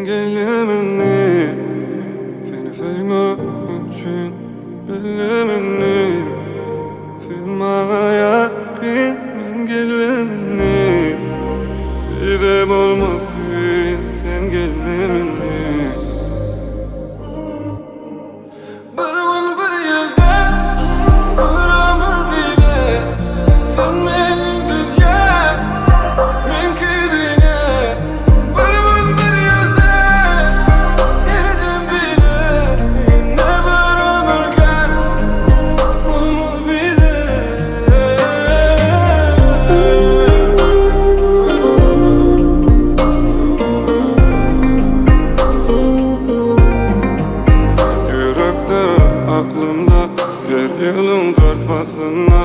sen gelemini, seni sevmek için belemini, filmaya yakin ben gelemini, bir de olmalıyım sen gelemini. Bir gün bir yılda bir ömür bile sen benim dünya mümkününe. Bir gün bir yılda yerdim bile ne bir ömür kar olmalı bile. Yürekte aklımda her yılın tartmasına,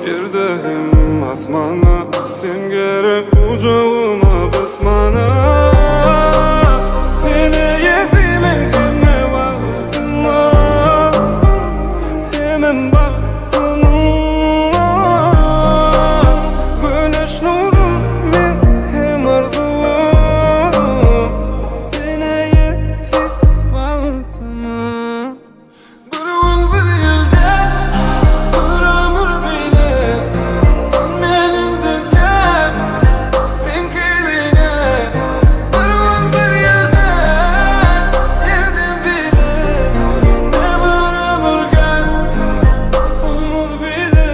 yerde hem asmana, sen gerek kucağıma kısmana. Seni yezimin kime vaktıma, hemen baktıma. Güneş nurum ben hem arzum, seni yezip vaktıma. Bir gün bir yılda bir ömür bile sen benim dünya mümkününe. Bir gün bir yılda yerdim bile ne bir ömür kar olmalı bile.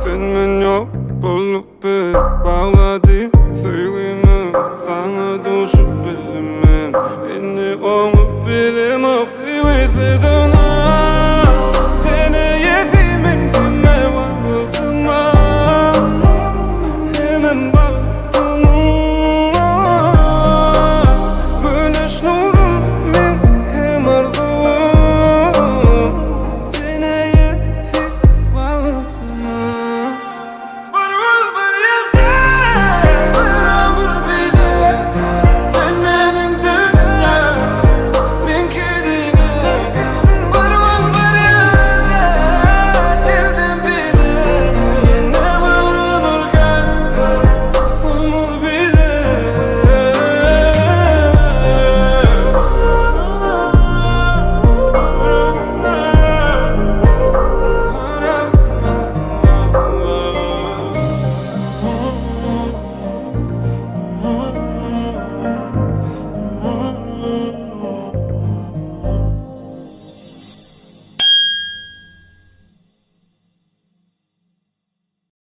Sen men yok bulup bir bağladı sevgimi, sana düşüp bilimin beni onu bilemem seviyordun.